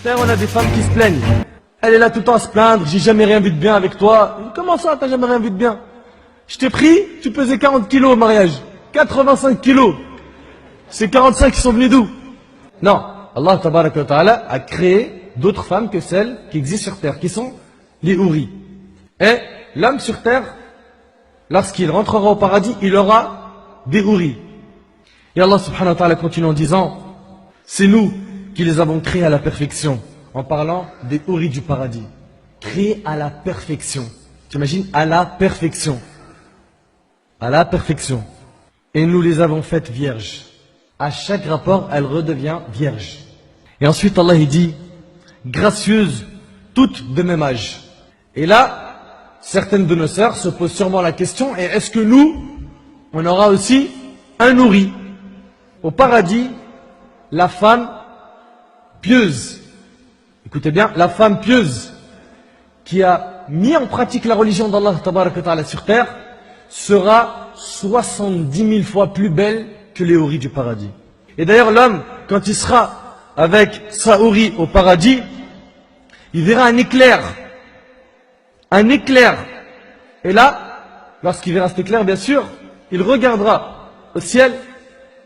terre, on a des femmes qui se plaignent. Elle est là tout le temps à se plaindre, j'ai jamais rien vu de bien avec toi. Comment ça, t'as jamais rien vu de bien? Je t'ai pris, tu pesais 40 kilos au mariage. 85 kilos. Ces 45 qui sont venus d'où? Non, Allah tabaraka wa ta'ala a créé d'autres femmes que celles qui existent sur terre, qui sont les houris. Et l'homme sur terre, lorsqu'il rentrera au paradis, il aura des houris. Et Allah subhanahu wa ta'ala continue en disant, c'est nous qui les avons créés à la perfection, en parlant des houris du paradis. Créés à la perfection. T'imagines, à la perfection. À la perfection. Et nous les avons faites vierges. À chaque rapport, elle redevient vierge. Et ensuite, Allah il dit, gracieuses, toutes de même âge. Et là, certaines de nos sœurs se posent sûrement la question, et est-ce que nous, on aura aussi un nourri? Au paradis, la femme pieuse, écoutez bien, la femme pieuse qui a mis en pratique la religion d'Allah tabaraka wa ta'ala sur terre sera 70 000 fois plus belle que les houris du paradis. Et d'ailleurs l'homme, quand il sera avec sa hourie au paradis, il verra un éclair. Un éclair. Et là, lorsqu'il verra cet éclair, bien sûr, il regardera au ciel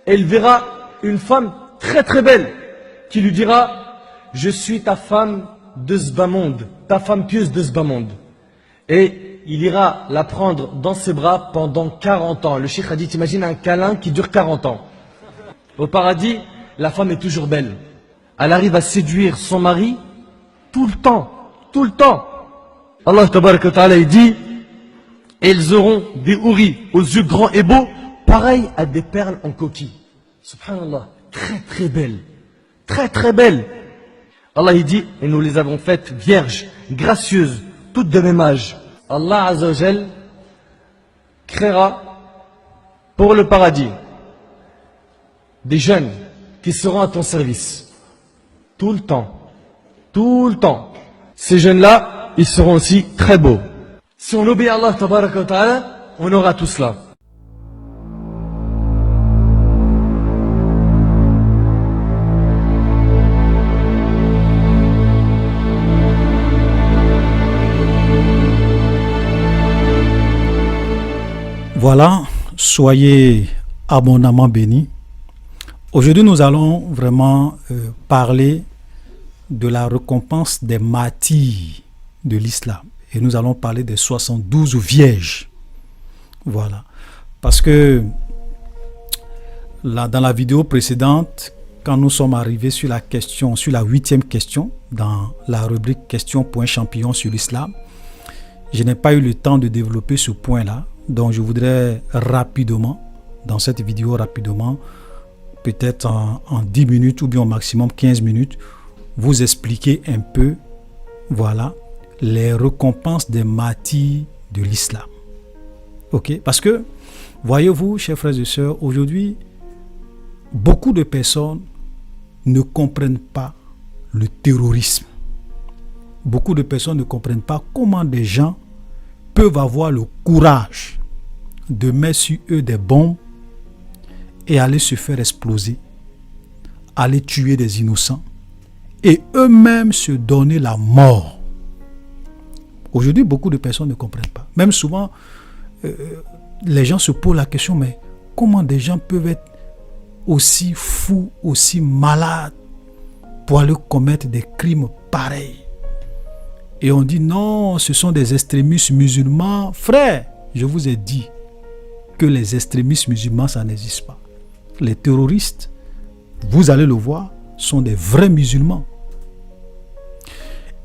et il verra une femme très très belle qui lui dira, je suis ta femme de ce bas monde, ta femme pieuse de ce bas monde. Et il ira la prendre dans ses bras pendant 40 ans. Le cheikh a dit, t'imagines un câlin qui dure 40 ans. Au paradis, la femme est toujours belle. Elle arrive à séduire son mari tout le temps, tout le temps. Allah tabaraka wa ta'ala il dit, et ils auront des houris aux yeux grands et beaux, pareils à des perles en coquille. Subhanallah, très très belles, très très belles. Allah il dit, et nous les avons faites vierges, gracieuses, toutes de même âge. Allah Azza wa Jal créera pour le paradis des jeunes qui seront à ton service. Tout le temps. Tout le temps. Ces jeunes-là, ils seront aussi très beaux. Si on obéit à Allah tabaraka wa ta'ala, on aura tout cela. Voilà, soyez abondamment bénis. Aujourd'hui, nous allons vraiment parler de la récompense des martyrs de l'islam. Et nous allons parler des 72 vierges. Voilà. Parce que là, dans la vidéo précédente, quand nous sommes arrivés sur la question, sur la 8e question, dans la rubrique question point champignon sur l'islam, je n'ai pas eu le temps de développer ce point-là. Donc je voudrais rapidement, dans cette vidéo rapidement, peut-être en 10 minutes ou bien au maximum 15 minutes, vous expliquer un peu, voilà, les récompenses des martyrs de l'islam. Ok? Parce que, voyez-vous, chers frères et sœurs, aujourd'hui, beaucoup de personnes ne comprennent pas le terrorisme. Beaucoup de personnes ne comprennent pas comment des gens peuvent avoir le courage de mettre sur eux des bombes et aller se faire exploser, aller tuer des innocents et eux-mêmes se donner la mort. Aujourd'hui, beaucoup de personnes ne comprennent pas. Même souvent, les gens se posent la question, mais comment des gens peuvent être aussi fous, aussi malades pour aller commettre des crimes pareils? Et on dit non, ce sont des extrémistes musulmans. Frère, je vous ai dit que les extrémistes musulmans, ça n'existe pas. Les terroristes, vous allez le voir, sont des vrais musulmans.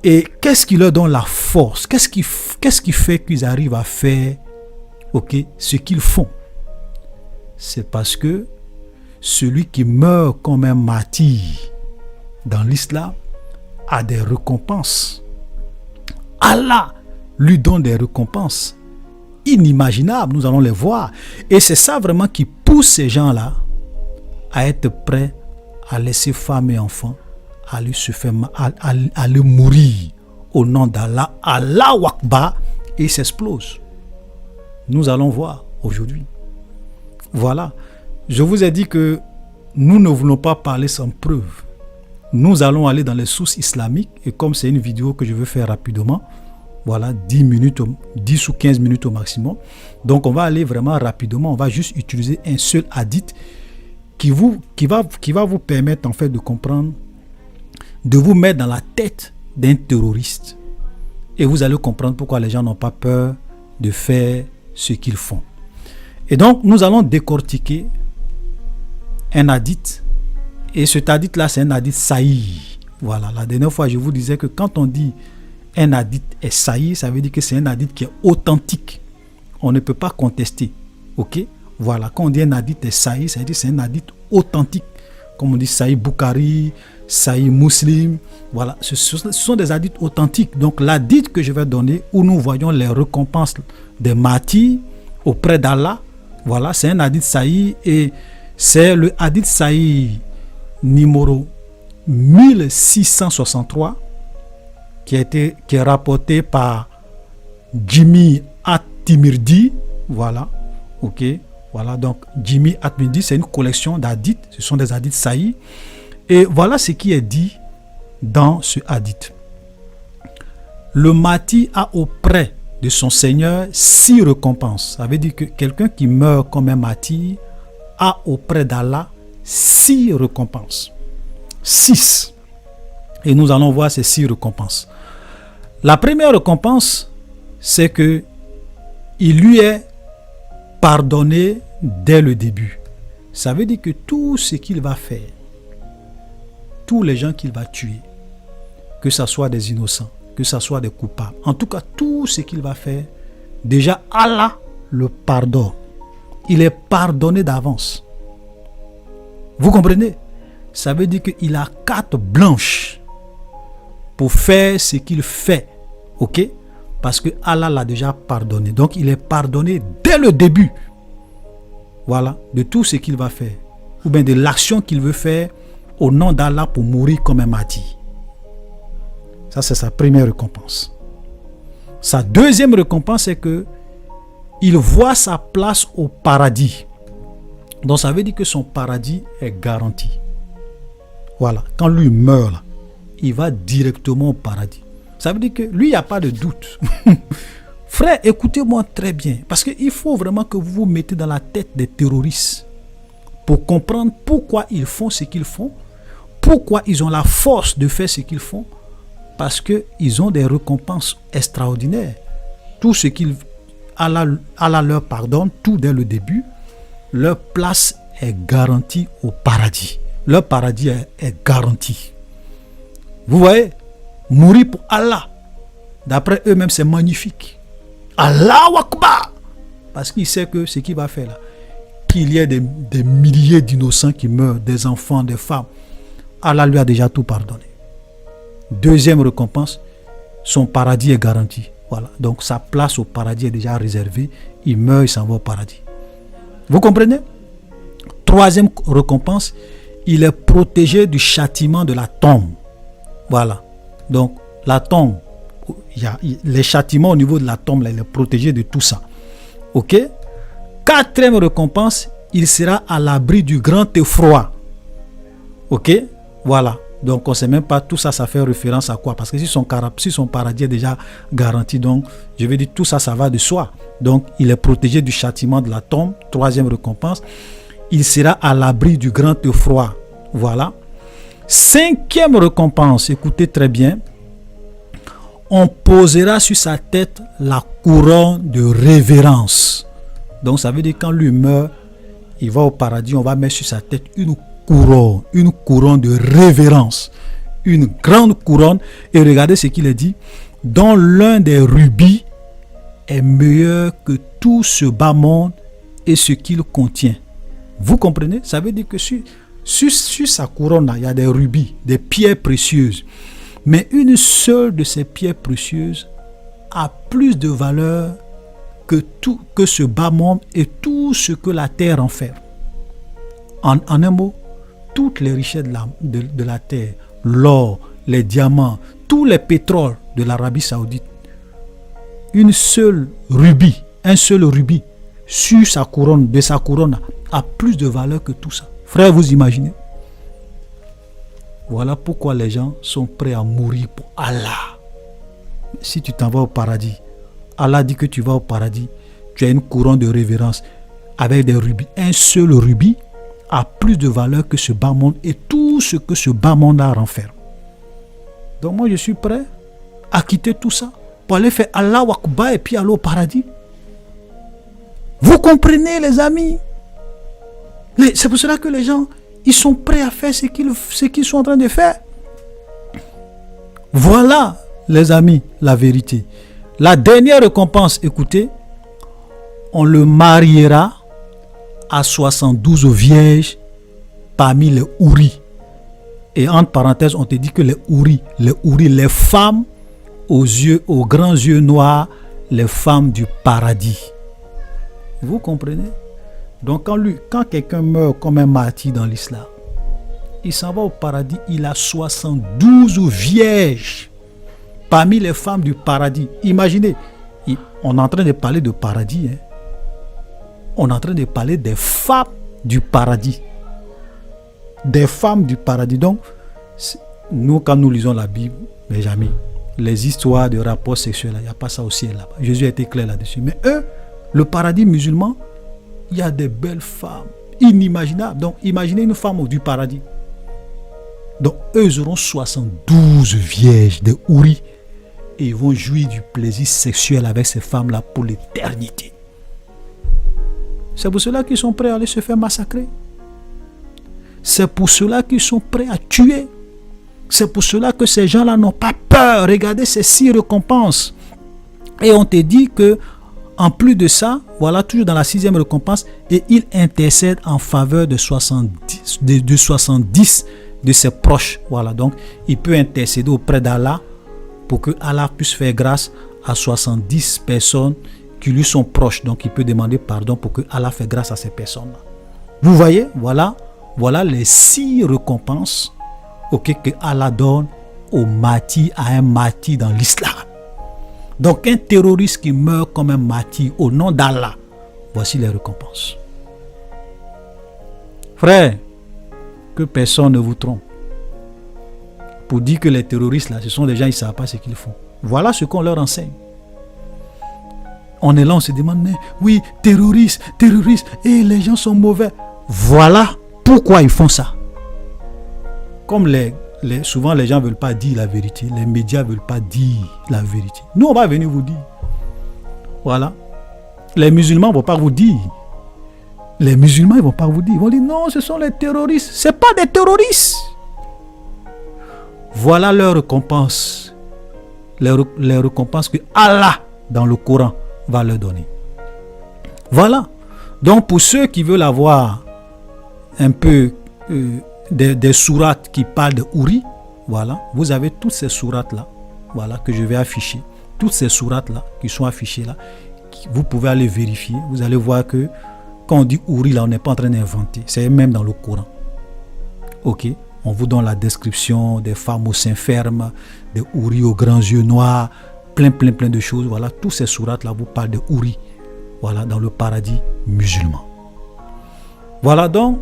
Et qu'est-ce qui leur donne la force? Qu'est-ce qui fait qu'ils arrivent à faire ce qu'ils font? C'est parce que celui qui meurt comme un martyr dans l'islam a des récompenses. Allah lui donne des récompenses inimaginables, nous allons les voir. Et c'est ça vraiment qui pousse ces gens-là à être prêts à laisser femmes et enfants aller se faire aller mourir au nom d'Allah. Allahu Akbar, et ils s'explosent. Nous allons voir aujourd'hui. Voilà. Je vous ai dit que nous ne voulons pas parler sans preuve. nous allons aller dans les sources islamiques. Et comme c'est une vidéo que je veux faire rapidement, voilà, 10 minutes, 10 ou 15 minutes au maximum. Donc, on va aller vraiment rapidement. On va juste utiliser un seul hadith qui va vous permettre en fait de comprendre, de vous mettre dans la tête d'un terroriste. Et vous allez comprendre pourquoi les gens n'ont pas peur de faire ce qu'ils font. Et donc, nous allons décortiquer un hadith. Et cet hadith-là, c'est un hadith sahih. Voilà, la dernière fois, je vous disais que quand on dit un hadith est sahih, ça veut dire que c'est un hadith qui est authentique. On ne peut pas contester. Ok? Voilà, quand on dit un hadith est sahih, ça veut dire que c'est un hadith authentique. Comme on dit sahih Bukhari, sahih Muslim. Voilà, ce sont des hadiths authentiques. Donc, l'hadith que je vais donner, où nous voyons les récompenses des martyrs auprès d'Allah, voilà, c'est un hadith sahih et c'est le hadith sahih numéro 1663 qui est rapporté par Jimmy At-Tirmidhi. Voilà, ok. Voilà, donc Jimmy At-Tirmidhi, c'est une collection d'hadiths. Ce sont des hadiths sahih. Et voilà ce qui est dit dans ce hadith. Le martyr a auprès de son Seigneur 6 récompenses. Ça veut dire que quelqu'un qui meurt comme un martyr a auprès d'Allah 6 récompenses. 6. Et nous allons voir ces 6 récompenses. La première récompense, c'est que il lui est pardonné dès le début. Ça veut dire que tout ce qu'il va faire, tous les gens qu'il va tuer, que ce soit des innocents, que ce soit des coupables, en tout cas tout ce qu'il va faire, déjà Allah le pardonne. Il est pardonné d'avance. Vous comprenez? Ça veut dire qu'il a carte blanche pour faire ce qu'il fait. Ok? Parce que Allah l'a déjà pardonné. Donc il est pardonné dès le début. Voilà, de tout ce qu'il va faire. Ou bien de l'action qu'il veut faire au nom d'Allah pour mourir comme un martyr. Ça, c'est sa première récompense. Sa deuxième récompense, c'est que il voit sa place au paradis. Donc ça veut dire que son paradis est garanti. Voilà, quand lui meurt, là, il va directement au paradis. Ça veut dire que lui, il n'y a pas de doute. Frère, écoutez-moi très bien. Parce qu'il faut vraiment que vous vous mettez dans la tête des terroristes pour comprendre pourquoi ils font ce qu'ils font, pourquoi ils ont la force de faire ce qu'ils font. Parce qu'ils ont des récompenses extraordinaires. Tout ce Allah leur pardonne, tout dès le début, leur place est garantie au paradis. Leur paradis est garanti. Vous voyez, mourir pour Allah, d'après eux-mêmes, c'est magnifique. Allahu Akbar! Parce qu'il sait que ce qu'il va faire là, qu'il y ait des milliers d'innocents qui meurent, des enfants, des femmes, Allah lui a déjà tout pardonné. Deuxième récompense, son paradis est garanti. Voilà, donc sa place au paradis est déjà réservée. Il meurt, il s'en va au paradis. Vous comprenez? Troisième récompense, il est protégé du châtiment de la tombe. Voilà, donc la tombe, il y a les châtiments au niveau de la tombe, là, il est protégé de tout ça. Ok? Quatrième récompense, il sera à l'abri du grand effroi. Ok? Voilà. Donc on ne sait même pas, tout ça, ça fait référence à quoi? Parce que si son paradis est déjà garanti, donc je veux dire, tout ça, ça va de soi. Donc il est protégé du châtiment de la tombe. Troisième récompense, il sera à l'abri du grand effroi. Voilà. Cinquième récompense, écoutez très bien, on posera sur sa tête la couronne de révérence. Donc ça veut dire quand lui meurt, il va au paradis, on va mettre sur sa tête une couronne de révérence, une grande couronne. Et regardez ce qu'il est dit, dont l'un des rubis est meilleur que tout ce bas monde et ce qu'il contient. Vous comprenez? Ça veut dire que sur sa couronne, il y a des rubis, des pierres précieuses. Mais une seule de ces pierres précieuses a plus de valeur que ce bas monde et tout ce que la terre enferme. En un mot, toutes les richesses de la terre, l'or, les diamants, tous les pétroles de l'Arabie Saoudite, un seul rubis sur sa couronne, de sa couronne, a plus de valeur que tout ça. Frère, vous imaginez? Voilà pourquoi les gens sont prêts à mourir pour Allah. Si tu t'en vas au paradis, Allah dit que tu vas au paradis, tu as une couronne de révérence avec des rubis. Un seul rubis a plus de valeur que ce bas monde et tout ce que ce bas monde a renferme. Donc moi je suis prêt à quitter tout ça pour aller faire Allah Akbar et puis aller au paradis. Vous comprenez les amis? C'est pour cela que les gens, ils sont prêts à faire ce qu'ils sont en train de faire. Voilà les amis, la vérité. La dernière récompense, écoutez, on le mariera à 72 vierges parmi les houris. Et entre parenthèses, on te dit que les houris, les femmes aux grands yeux noirs, les femmes du paradis. Vous comprenez? Donc quand quelqu'un meurt comme un martyr dans l'islam, il s'en va au paradis, il a 72 vierges parmi les femmes du paradis. Imaginez, on est en train de parler de paradis. Hein? On est en train de parler des femmes du paradis. Des femmes du paradis. Donc, nous, quand nous lisons la Bible, mes amis, les histoires de rapports sexuels, il n'y a pas ça au ciel là-bas. Jésus a été clair là-dessus. Mais eux, le paradis musulman, il y a des belles femmes inimaginables. Donc, imaginez une femme du paradis. Donc, eux, ils auront 72 vierges de houris et ils vont jouir du plaisir sexuel avec ces femmes-là pour l'éternité. C'est pour cela qu'ils sont prêts à aller se faire massacrer. C'est pour cela qu'ils sont prêts à tuer. C'est pour cela que ces gens-là n'ont pas peur. Regardez ces 6 récompenses. Et on te dit que en plus de ça, voilà, toujours dans la 6e récompense, et il intercède en faveur de 70 de ses proches. Voilà, donc il peut intercéder auprès d'Allah pour que Allah puisse faire grâce à 70 personnes qui lui sont proches. Donc il peut demander pardon pour que Allah fasse grâce à ces personnes-là. Vous voyez, voilà les 6 récompenses que Allah donne au martyr, à un martyr dans l'islam. Donc un terroriste qui meurt comme un martyr au nom d'Allah, voici les récompenses. Frère, que personne ne vous trompe pour dire que les terroristes là, ce sont des gens qui ne savent pas ce qu'ils font. Voilà ce qu'on leur enseigne. On est là, on se demande, mais oui, terroristes, et les gens sont mauvais. Voilà pourquoi ils font ça. Comme souvent les gens ne veulent pas dire la vérité, les médias ne veulent pas dire la vérité. Nous, on va venir vous dire. Voilà. Les musulmans ne vont pas vous dire. Les musulmans, ils ne vont pas vous dire. Ils vont dire, non, ce sont les terroristes. Ce ne sont pas des terroristes. Voilà leur récompense. Les récompenses que Allah, dans le Coran, va leur donner. Voilà. Donc, pour ceux qui veulent avoir un peu des sourates qui parlent de Houri, voilà, vous avez toutes ces sourates là, voilà, que je vais afficher. Toutes ces sourates là, qui sont affichées là, vous pouvez aller vérifier. Vous allez voir que quand on dit Houri là, on n'est pas en train d'inventer. C'est même dans le Coran. Ok, on vous donne la description des femmes au sein ferme, des Houri aux grands yeux noirs, plein de choses. Voilà, tous ces sourates là vous parlent de Houri. Voilà, dans le paradis musulman. Voilà donc,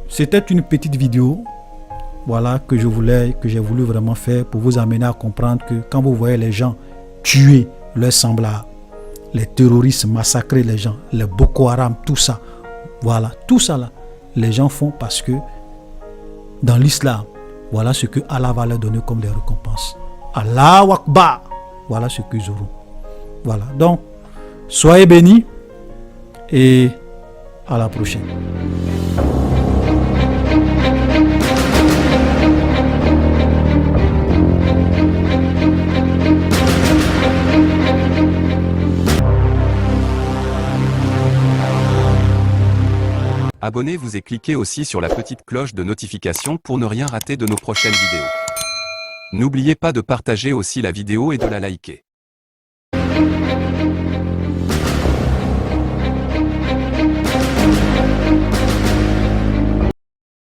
c'était une petite vidéo, voilà, que j'ai voulu vraiment faire pour vous amener à comprendre que quand vous voyez les gens tuer leurs semblables, les terroristes massacrer les gens, les Boko Haram, tout ça, voilà, tout ça là, les gens font parce que dans l'islam, voilà ce que Allah va leur donner comme des récompenses. Allahu Akbar, voilà ce qu'ils auront. Voilà, donc, soyez bénis et à la prochaine. Abonnez-vous et cliquez aussi sur la petite cloche de notification pour ne rien rater de nos prochaines vidéos. N'oubliez pas de partager aussi la vidéo et de la liker.